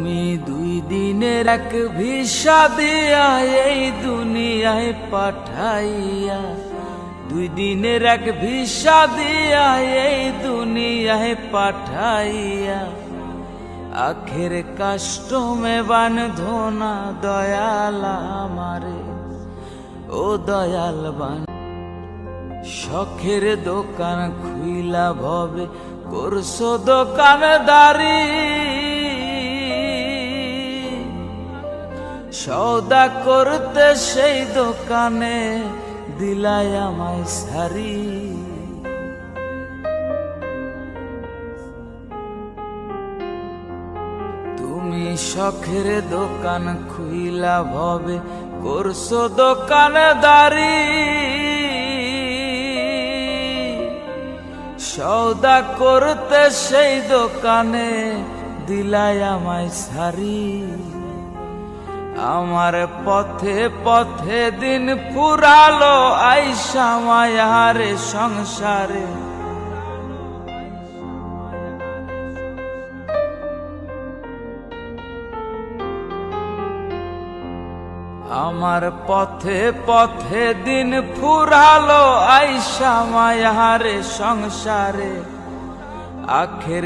তুমি 2 দিনের এক ভিসা দিয়া এই দুনিয়ায় পাঠাইয়া, 2 দিনের এক ভিসা দিয়া এই দুনিয়ায় পাঠাইয়া, আখের কাস্টমে বাঁধো না দয়াল আমারে, ও দয়াল বান। শখের দোকান খুইলা ভবে করছো দোকানদারি, সওদা করতে সেই দোকানে দিলাই আমায় সারি। তুমি শখের দোকান খুইলা ভবে করছো দোকানদারি, সওদা করতে সেই দোকানে দিলাই আমায় সারি। আমার পথে পথে দিন ফুরালো আইসা মায়ারে সংসারে, আমার পথে পথে দিন ফুরালো আইসা মায়ারে সংসারে, আখের